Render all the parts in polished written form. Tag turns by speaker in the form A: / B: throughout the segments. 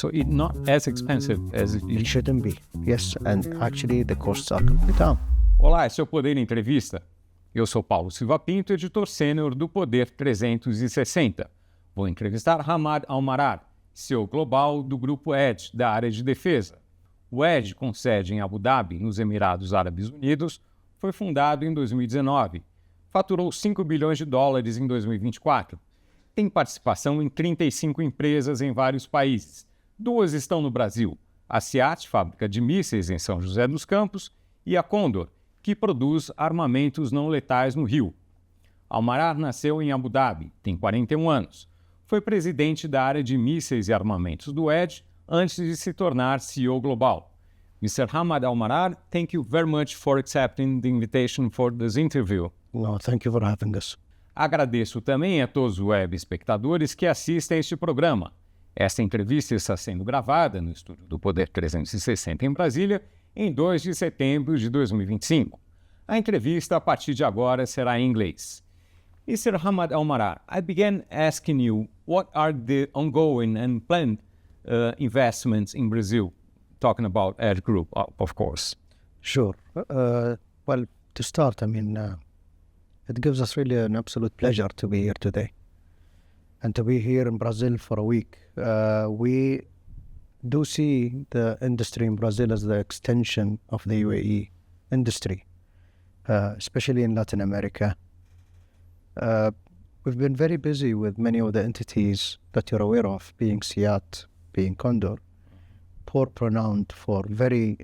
A: So it's not as expensive as
B: It shouldn't be. Yes, and actually the costs are coming down.
A: Olá, esse é o Poder Entrevista. Eu sou Paulo Silva Pinto, editor sênior do Poder 360. Vou entrevistar Hamad Almarar, CEO global do Grupo Edge, da área de defesa. O Edge, com sede em Abu Dhabi, nos Emirados Árabes Unidos, foi fundado em 2019. Faturou $5 bilhões em 2024. Tem participação em 35 empresas em vários países. 2 estão no Brasil, a SEAT, fábrica de mísseis em São José dos Campos, e a Condor, que produz armamentos não letais no Rio. Almarar nasceu em Abu Dhabi, tem 41 anos. Foi presidente da área de mísseis e armamentos do Edge antes de se tornar CEO global. Mr. Hamad Almarar, thank you very much for accepting the invitation for this interview.
B: No, thank you for having us.
A: Agradeço também a todos os web espectadores que assistem a este programa. Esta entrevista está sendo gravada no estúdio do Poder 360 em Brasília, em 2 de setembro de 2025. A entrevista, a partir de agora, será em inglês. Mr. Hamad Almarar, I began asking you what are the ongoing and planned investments in Brazil, talking about Edge Group, of course.
B: Sure. Well, to start, it gives us really an absolute pleasure to be here today and to be here in Brazil for a week. We do see the industry in Brazil as the extension of the UAE industry, especially in Latin America. We've been very busy with many of the entities that you're aware of, being SEAT, being Condor, renowned for very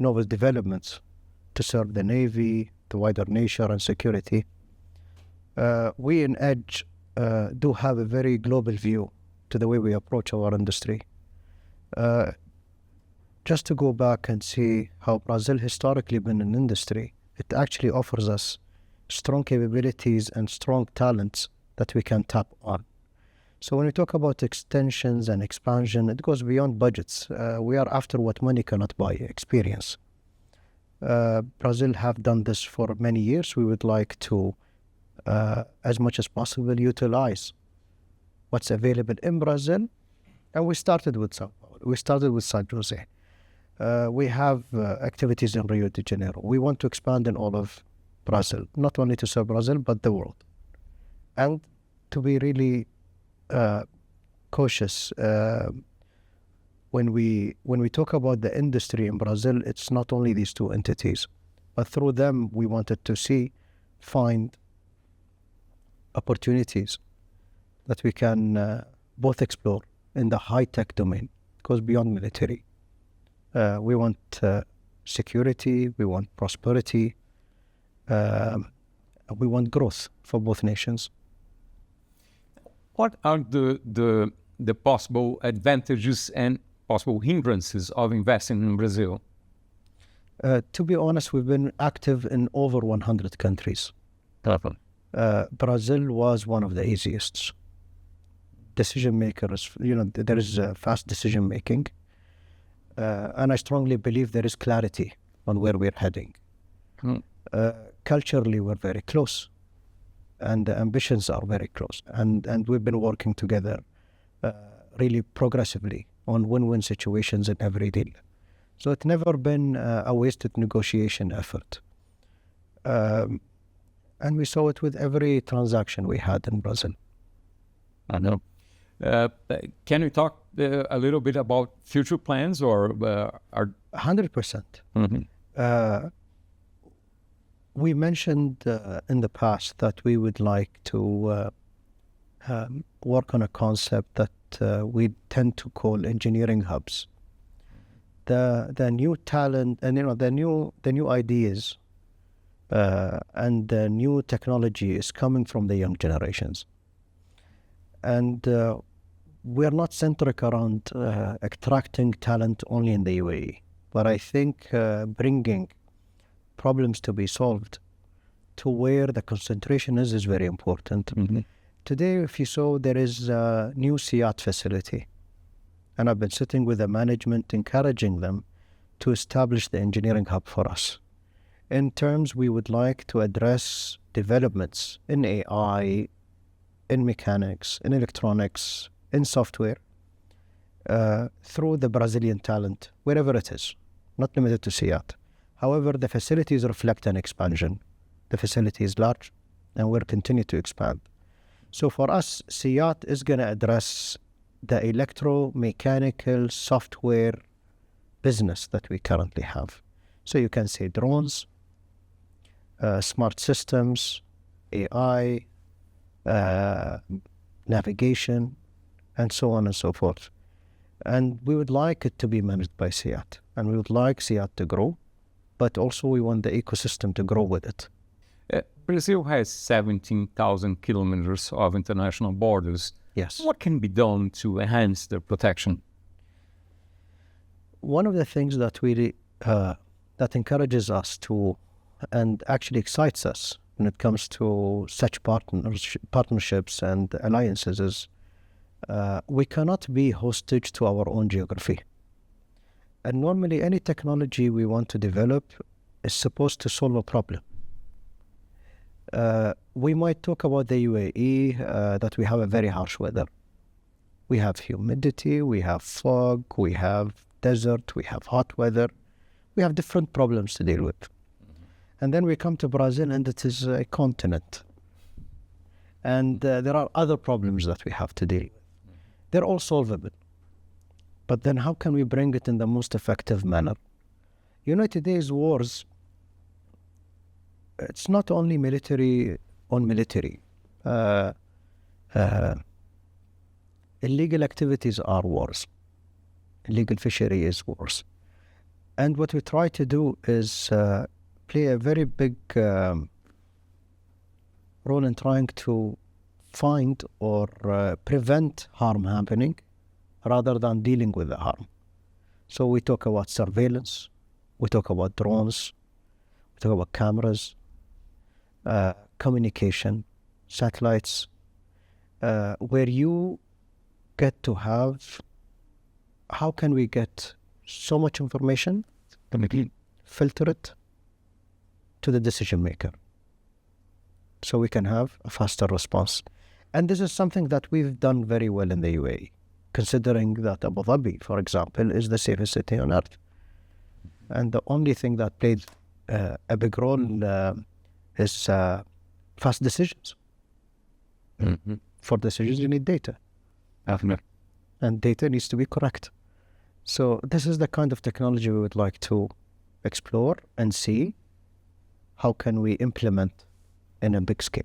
B: novel developments to serve the Navy, the wider nation and security. We in Edge do have a very global view to the way we approach our industry. Just to go back and see how Brazil historically been an industry, it actually offers us strong capabilities and strong talents that we can tap on. So when we talk about extensions and expansion, it goes beyond budgets. We are after what money cannot buy, experience. Brazil have done this for many years. We would like to, as much as possible, utilize what's available in Brazil. And we started with Sao Paulo. We started with San Jose. We have activities in Rio de Janeiro. We want to expand in all of Brazil, not only to serve Brazil, but the world. And to be really cautious, when we talk about the industry in Brazil, it's not only these 2 entities, but through them we wanted to find opportunities that we can both explore in the high-tech domain. It goes beyond military. We want security, we want prosperity, we want growth for both nations.
A: What are the possible advantages and possible hindrances of investing in Brazil?
B: To be honest, we've been active in over 100 countries. Brazil was one of the easiest. Decision makers, there is fast decision making. And I strongly believe there is clarity on where we're heading. Culturally, we're very close. And the ambitions are very close. And we've been working together really progressively on win-win situations in every deal. So it's never been a wasted negotiation effort. And we saw it with every transaction we had in Brazil.
A: I know. Can you talk a little bit about future plans or are
B: 100%.
A: Mm-hmm.
B: We mentioned in the past that we would like to work on a concept that we tend to call engineering hubs. The new talent and the new ideas and the new technology is coming from the young generations, and we are not centric around attracting talent only in the UAE, but I think bringing problems to be solved to where the concentration is very important.
A: Mm-hmm.
B: Today, if you saw, there is a new SEAT facility, and I've been sitting with the management encouraging them to establish the engineering hub for us. In terms, we would like to address developments in AI, in mechanics, in electronics, in software through the Brazilian talent, wherever it is, not limited to SIAT. However, the facilities reflect an expansion. The facility is large, and we'll continue to expand. So for us, SIAT is going to address the electromechanical software business that we currently have. So you can say drones, smart systems, AI, navigation, and so on and so forth. And we would like it to be managed by SIAT, and we would like SIAT to grow, but also we want the ecosystem to grow with it.
A: Brazil has 17,000 kilometers of international borders.
B: Yes.
A: What can be done to enhance their protection?
B: One of the things that we that encourages us to, and actually excites us when it comes to such partnerships and alliances is we cannot be hostage to our own geography. And normally any technology we want to develop is supposed to solve a problem. We might talk about the UAE, that we have a very harsh weather. We have humidity, we have fog, we have desert, we have hot weather. We have different problems to deal with. And then we come to Brazil, and it is a continent. And there are other problems that we have to deal with. They're all solvable. But then how can we bring it in the most effective manner? You know, today's wars, it's not only military on military. Illegal activities are wars. Illegal fishery is wars. And what we try to do is play a very big role in trying to find or prevent harm happening rather than dealing with the harm. So we talk about surveillance, we talk about drones, we talk about cameras, communication, satellites, where you get to have, how can we get so much information, filter it to the decision maker so we can have a faster response. And this is something that we've done very well in the UAE, considering that Abu Dhabi, for example, is the safest city on earth. And the only thing that played a big role is fast decisions.
A: Mm-hmm.
B: For decisions, you need data. And data needs to be correct. So this is the kind of technology we would like to explore and see how can we implement in a big scale.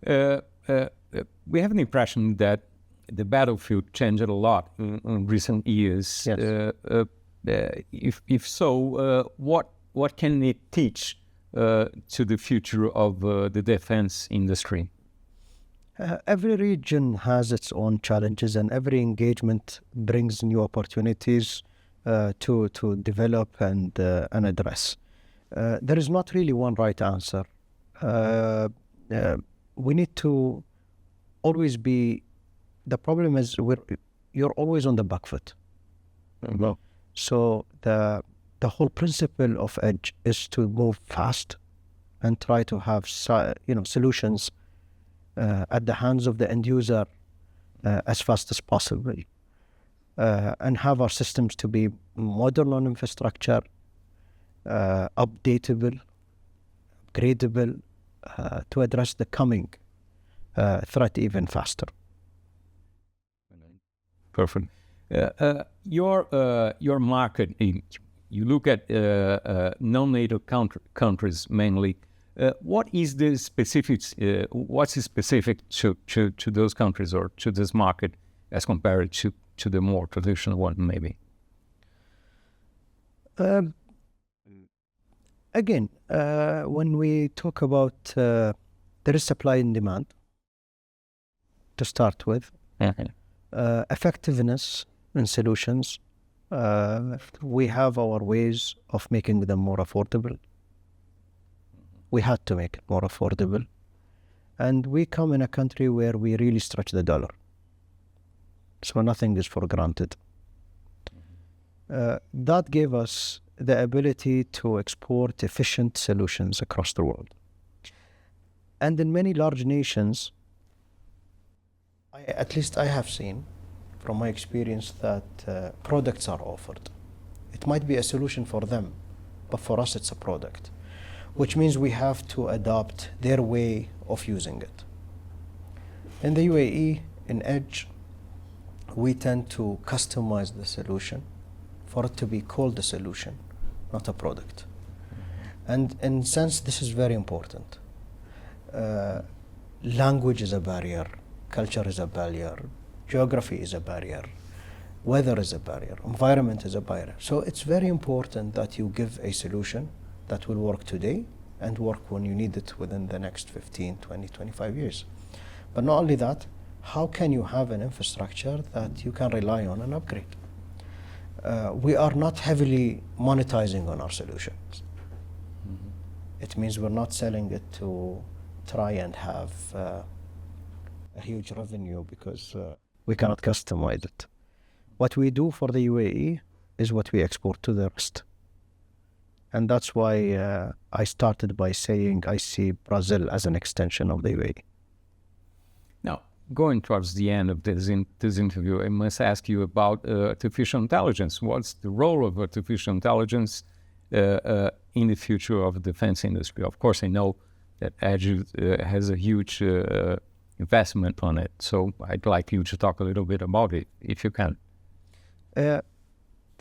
A: We have an impression that the battlefield changed a lot in recent years.
B: Yes.
A: If so, what can it teach to the future of the defense industry?
B: Every region has its own challenges, and every engagement brings new opportunities to develop and address. There is not really one right answer. We need to always be. The problem is you're always on the back foot.
A: No.
B: So the whole principle of Edge is to move fast and try to have solutions at the hands of the end user as fast as possible, and have our systems to be modern on infrastructure, updatable, upgradable, to address the coming threat even faster.
A: Perfect. Your market, you look at non-NATO countries mainly. What is the specifics? What's specific to those countries or to this market as compared to the more traditional one, maybe?
B: Again, when we talk about there is supply and demand to start with, effectiveness in solutions. We have our ways of making them more affordable. We had to make it more affordable. And we come in a country where we really stretch the dollar. So nothing is for granted. That gave us the ability to export efficient solutions across the world. And in many large nations, At least I have seen from my experience that products are offered. It might be a solution for them, but for us it's a product, which means we have to adopt their way of using it. In the UAE, in Edge, we tend to customize the solution for it to be called a solution, not a product. And in a sense, this is very important. Language is a barrier, culture is a barrier, geography is a barrier, weather is a barrier, environment is a barrier. So it's very important that you give a solution that will work today and work when you need it within the next 15, 20, 25 years. But not only that, how can you have an infrastructure that you can rely on and upgrade? We are not heavily monetizing on our solutions. It means we're not selling it to try and have a huge revenue because we cannot customize it. What we do for the UAE is what we export to the rest. And that's why I started by saying I see Brazil as an extension of the UAE.
A: Now, going towards the end of this interview, I must ask you about artificial intelligence. What's the role of artificial intelligence in the future of the defense industry? Of course, I know that Edge has a huge investment on it, so I'd like you to talk a little bit about it, if you can.
B: There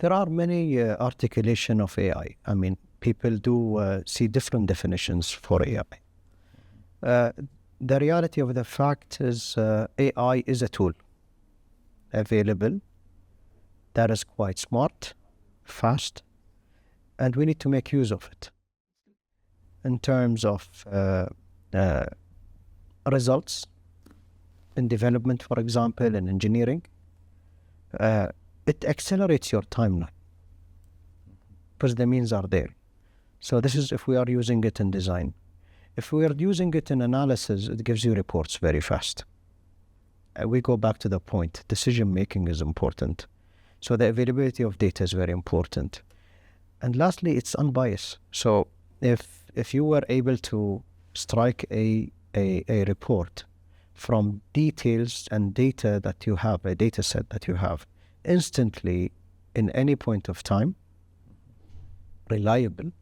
B: are many articulation of AI. I mean, people do see different definitions for AI. The reality of the fact is AI is a tool available that is quite smart, fast, and we need to make use of it. In terms of results in development, for example, in engineering, it accelerates your timeline because the means are there. So this is if we are using it in design. If we are using it in analysis, it gives you reports very fast. We go back to the point, decision making is important. So the availability of data is very important. And lastly, it's unbiased. So if you were able to strike a report from details and data that you have, a data set that you have, instantly in any point of time, reliable,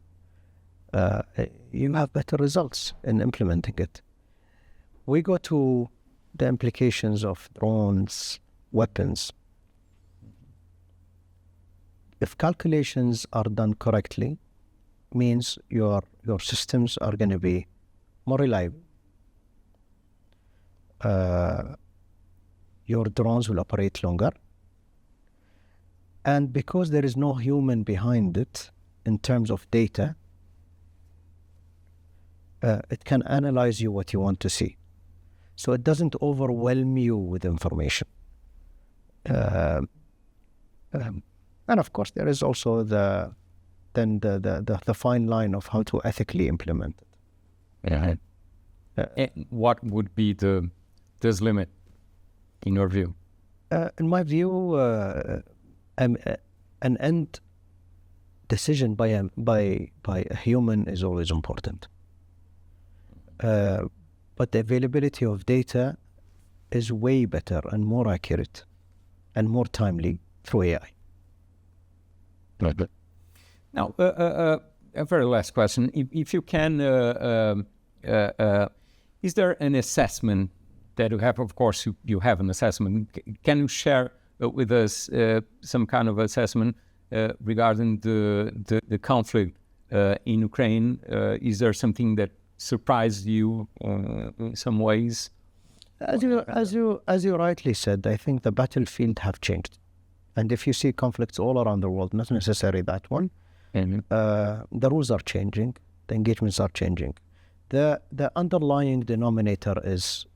B: you have better results in implementing it. We go to the implications of drones, weapons. If calculations are done correctly, means your systems are going to be more reliable. Your drones will operate longer. And because there is no human behind it in terms of data, it can analyze you what you want to see. So it doesn't overwhelm you with information. And of course, there is also the fine line of how to ethically implement it.
A: Yeah. And what would be this limit in your view?
B: In my view, an end decision by a human is always important. But the availability of data is way better and more accurate and more timely through AI.
A: Now, a very last question. If you can, is there an assessment that you have? Of course, you have an assessment. Can you share with us some kind of assessment regarding the conflict in Ukraine? Is there something that surprised you in some ways?
B: As you rightly said, I think the battlefield have changed. And if you see conflicts all around the world, not necessarily that one, the rules are changing, the engagements are changing. The underlying denominator is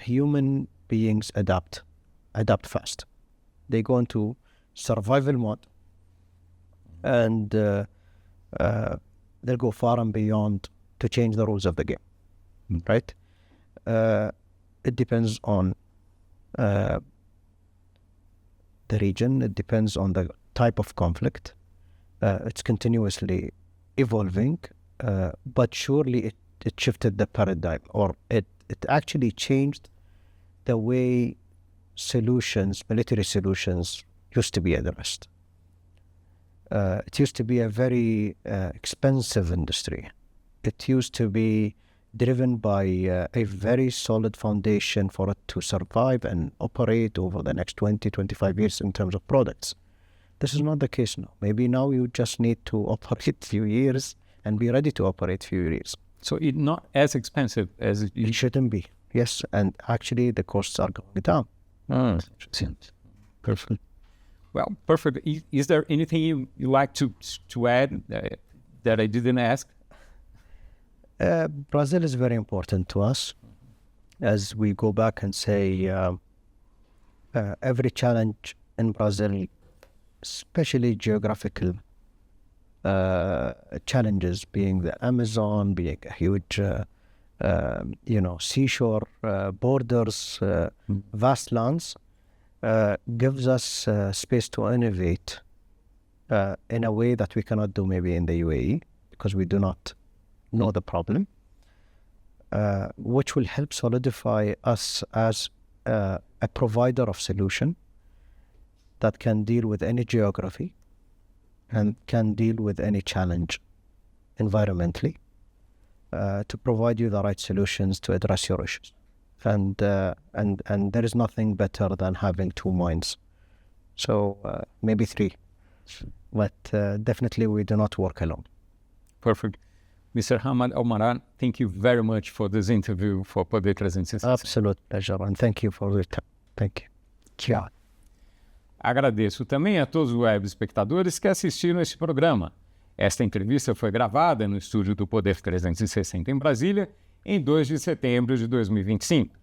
B: human beings adapt fast. They go into survival mode, and they'll go far and beyond to change the rules of the game, right? It depends on the region. It depends on the type of conflict. It's continuously evolving, but surely it shifted the paradigm, or it actually changed the way military solutions used to be addressed. It used to be a very expensive industry. It used to be driven by a very solid foundation for it to survive and operate over the next 20, 25 years in terms of products. This is not the case now. Maybe now you just need to operate few years and be ready to operate few years.
A: So it's not as expensive as
B: It shouldn't be. Yes, and actually the costs are going down.
A: Interesting. Perfect. Well, perfect. Is there anything you like to add that I didn't ask?
B: Brazil is very important to us. As we go back and say, every challenge in Brazil, especially geographical challenges, being the Amazon, being a huge, seashore, borders, vast lands, gives us space to innovate in a way that we cannot do maybe in the UAE, because we do not know the problem, which will help solidify us as a provider of solution that can deal with any geography and can deal with any challenge environmentally, to provide you the right solutions to address your issues. And there is nothing better than having two minds. So maybe three, but definitely we do not work alone.
A: Perfect. Mr. Hamad Almarar, thank you very much for this interview for Poder 360.
B: Absolute pleasure, and thank you for the time. Thank you. Ciao.
A: Agradeço também a todos os web espectadores que assistiram este programa. Esta entrevista foi gravada no estúdio do Poder 360 em Brasília, em 2 de setembro de 2025.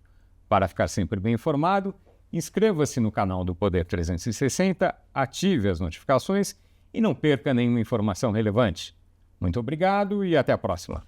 A: Para ficar sempre bem informado, inscreva-se no canal do Poder 360, ative as notificações e não perca nenhuma informação relevante. Muito obrigado e até a próxima.